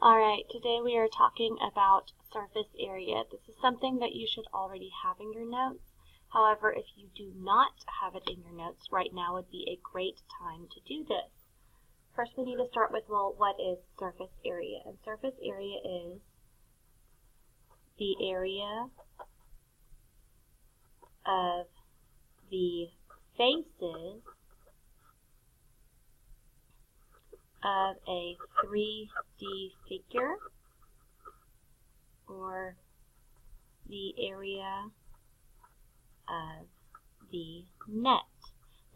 Alright, today we are talking about surface area. This is something that you should already have in your notes. However, if you do not have it in your notes, right now would be a great time to do this. First we need to start with, well, what is surface area? And surface area is the area of the faces of a 3D figure, or the area of the net.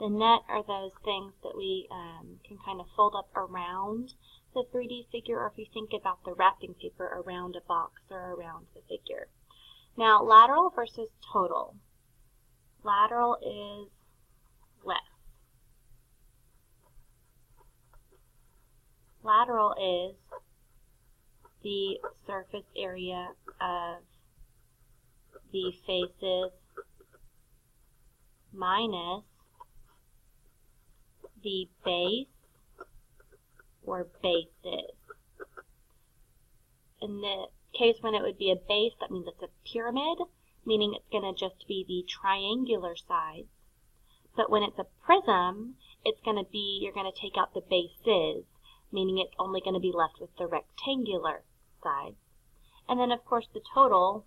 The net are those things that we can kind of fold up around the 3D figure, or if you think about the wrapping paper around a box or around the figure. Now, lateral versus total. Lateral is less. Lateral is the surface area of the faces minus the base or bases. In the case when it would be a base, that means it's a pyramid, meaning it's going to just be the triangular sides. But when it's a prism, it's going to be, you're going to take out the bases, meaning it's only going to be left with the rectangular sides. And then, of course, the total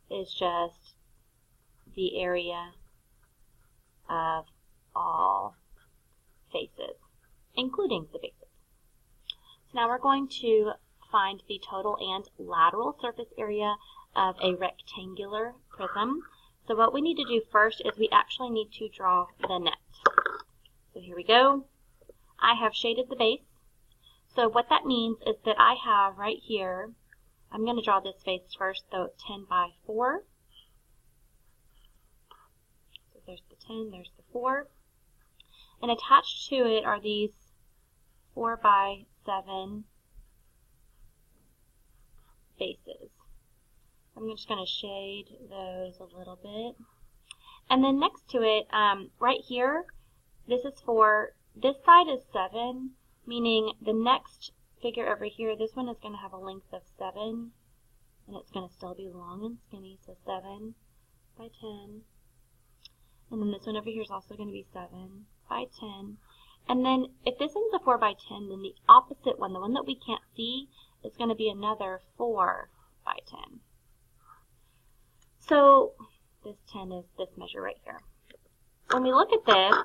is just the area of all faces, including the bases. So now we're going to find the total and lateral surface area of a rectangular prism. So what we need to do first is we actually need to draw the net. So here we go. I have shaded the base. So what that means is that I have right here, I'm going to draw this face first, though 10 by 4. So there's the 10, there's the 4. And attached to it are these 4 by 7 bases. I'm just going to shade those a little bit. And then next to it, right here, this is for, this side is 7, meaning the next figure over here, this one is going to have a length of 7, and it's going to still be long and skinny, so 7 by 10. And then this one over here is also going to be 7 by 10. And then if this one's a 4 by 10, then the opposite one, the one that we can't see, is going to be another 4 by 10. So this 10 is this measure right here. When we look at this,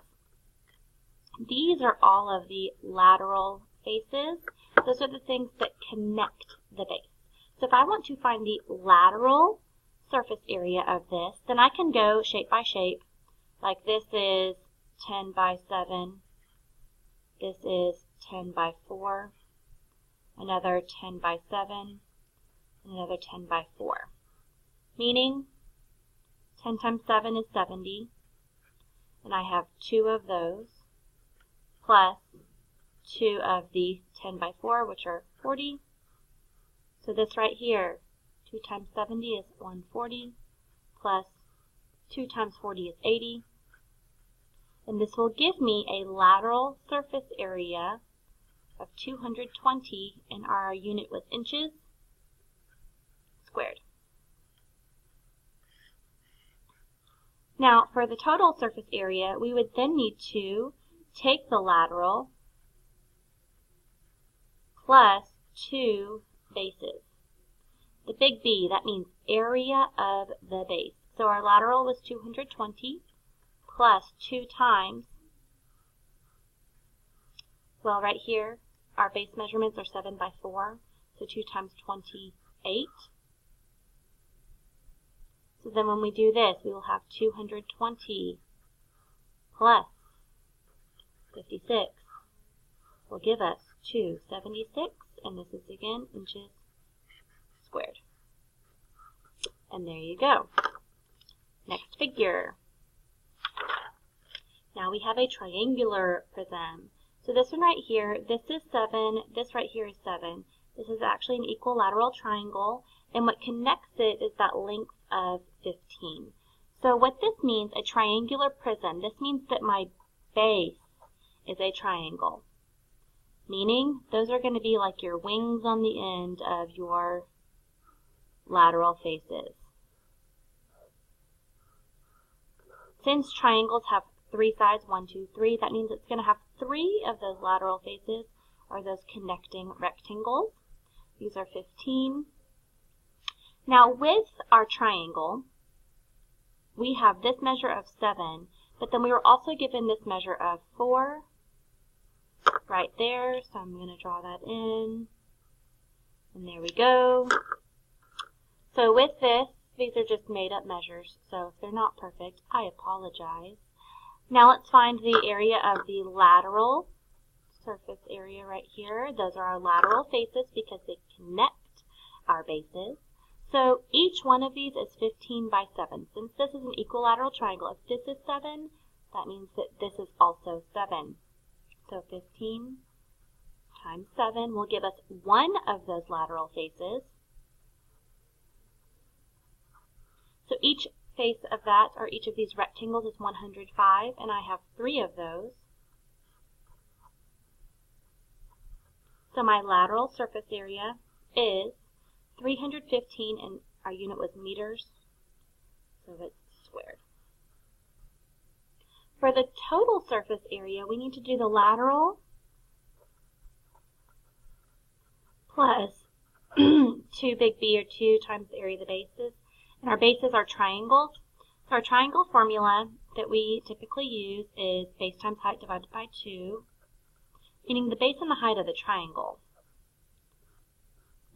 these are all of the lateral faces. Those are the things that connect the base. So if I want to find the lateral surface area of this, then I can go shape by shape. Like this is 10 by 7. This is 10 by 4. Another 10 by 7. And another 10 by 4. Meaning 10 times 7 is 70. And I have 2 of those, plus 2 of the 10 by 4, which are 40. So this right here, 2 times 70 is 140, plus 2 times 40 is 80. And this will give me a lateral surface area of 220, and our unit was inches squared. Now, for the total surface area, we would then need to take the lateral plus 2 bases. The big B, that means area of the base. So our lateral was 220 plus 2 times, well, right here, our base measurements are 7 by 4, so 2 times 28. So then when we do this, we will have 220 plus 56 will give us 276, and this is again inches squared. And there you go. Next figure. Now we have a triangular prism. So this one right here, this is 7, this right here is 7. This is actually an equilateral triangle, and what connects it is that length of 15. So what this means, a triangular prism, this means that my base is a triangle. meaning those are going to be like your wings on the end of your lateral faces. Since triangles have 3 sides, 1, 2, 3, that means it's going to have 3 of those lateral faces, or those connecting rectangles. These are 15. Now with our triangle, we have this measure of 7, but then we were also given this measure of 4 right there, so I'm going to draw that in, and there we go. So with this, these are just made up measures, so if they're not perfect, I apologize. Now let's find the area of the lateral surface area right here. Those are our lateral faces because they connect our bases. So each one of these is 15 by 7. Since this is an equilateral triangle, if this is 7, that means that this is also 7. So 15 times 7 will give us one of those lateral faces. So each face of that, or each of these rectangles, is 105, and I have 3 of those. So my lateral surface area is 315, and our unit was meters, so it's squared. For the total surface area, we need to do the lateral plus 2 big B, or 2 times the area of the bases. And our bases are triangles. So our triangle formula that we typically use is base times height divided by 2, meaning the base and the height of the triangle.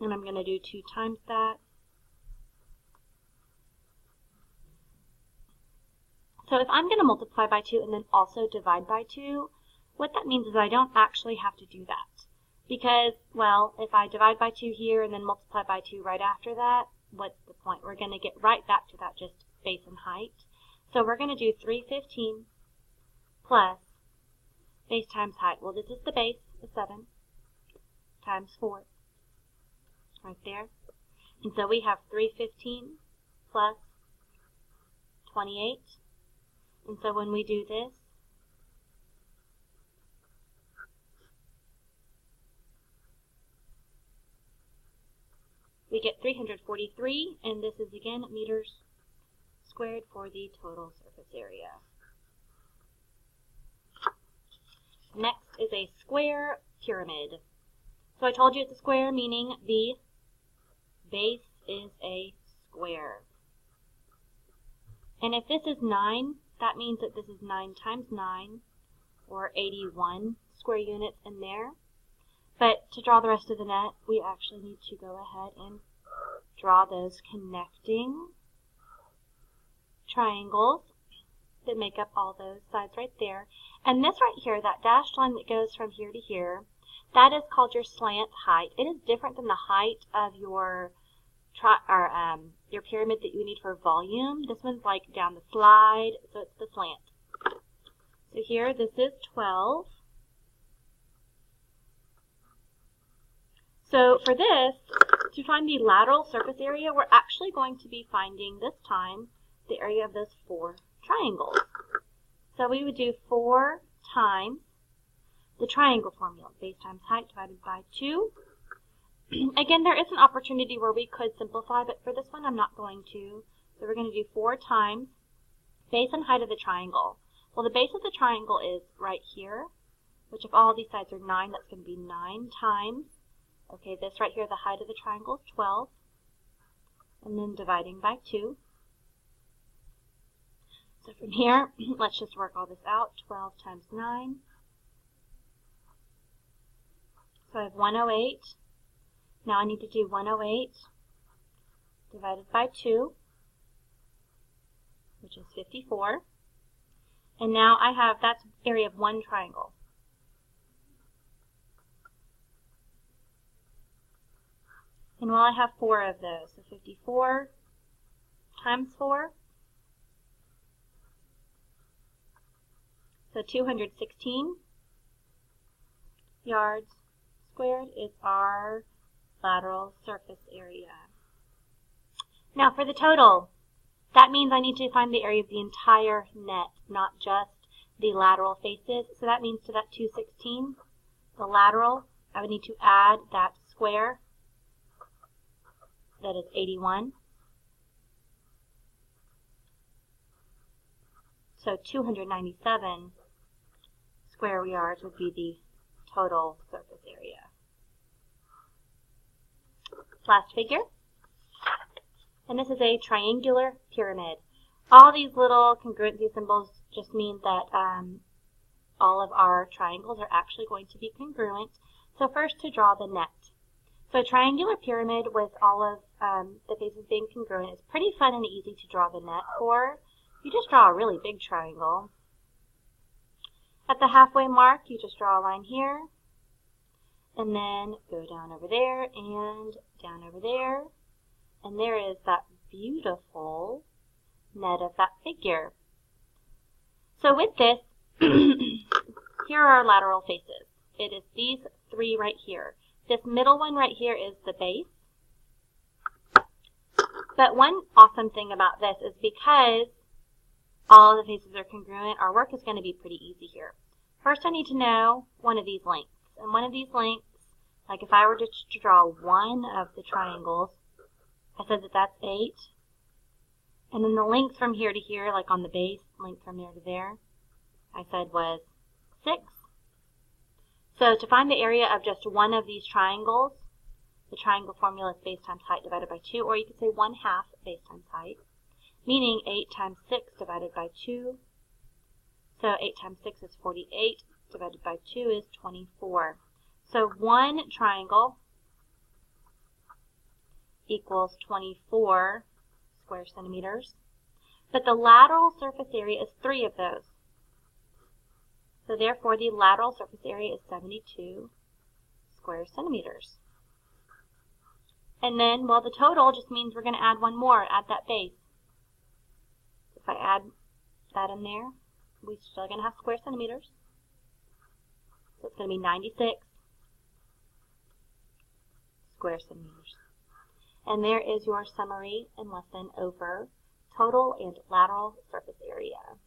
And I'm going to do 2 times that. So if I'm going to multiply by 2 and then also divide by 2, what that means is I don't actually have to do that. Because, well, if I divide by 2 here and then multiply by 2 right after that, what's the point? We're going to get right back to that just base and height. So we're going to do 315 plus base times height. Well, this is the base, the 7, times 4, right there. And so we have 315 plus 28. And so when we do this, we get 343, and this is again meters squared for the total surface area. Next is a square pyramid. So I told you it's a square, meaning the base is a square. And if this is 9, that means that this is 9 times 9, or 81 square units in there. But to draw the rest of the net, we actually need to go ahead and draw those connecting triangles that make up all those sides right there. And this right here, that dashed line that goes from here to here, that is called your slant height. It is different than the height of your pyramid that you need for volume. This one's like down the slide, so it's the slant. So here, this is 12. So for this, to find the lateral surface area, we're actually going to be finding, this time, the area of those 4 triangles. So we would do 4 times the triangle formula, base times height divided by 2. Again, there is an opportunity where we could simplify, but for this one I'm not going to. So we're going to do 4 times base and height of the triangle. Well, the base of the triangle is right here, which if all these sides are 9, that's going to be 9 times, okay, this right here, the height of the triangle is 12, and then dividing by 2. So from here, let's just work all this out. 12 times 9. So I have 108. Now I need to do 108 divided by 2, which is 54. And now I have, that's area of 1 triangle. And well, I have 4 of those. So 54 times 4. So 216 yards squared is our lateral surface area. Now for the total, that means I need to find the area of the entire net, not just the lateral faces. So that means to that 216, the lateral, I would need to add that square that is 81. So 297 square yards would be the total surface area. Last figure. And this is a triangular pyramid. All these little congruency symbols just mean that all of our triangles are actually going to be congruent. So first, to draw the net. So a triangular pyramid with all of the faces being congruent is pretty fun and easy to draw the net for. You just draw a really big triangle. At the halfway mark, you just draw a line here, and then go down over there and down over there, and there is that beautiful net of that figure. So with this, here are our lateral faces. It is these three right here. This middle one right here is the base. But one awesome thing about this is because all of the faces are congruent, our work is going to be pretty easy here. First, I need to know one of these lengths. And one of these lengths, like if I were to draw one of the triangles, I said that that's 8. And then the length from here to here, like on the base, length from there to there, I said was 6. So to find the area of just one of these triangles, the triangle formula is base times height divided by 2, or you could say 1/2 base times height, meaning 8 times 6 divided by 2. So 8 times 6 is 48, divided by 2 is 24. So one triangle equals 24 square centimeters, but the lateral surface area is 3 of those. So therefore, the lateral surface area is 72 square centimeters. And then, well, the total just means we're going to add one more, add that base. If I add that in there, we're still going to have square centimeters. So it's going to be 96 square centimeters. And there is your summary and lesson over total and lateral surface area.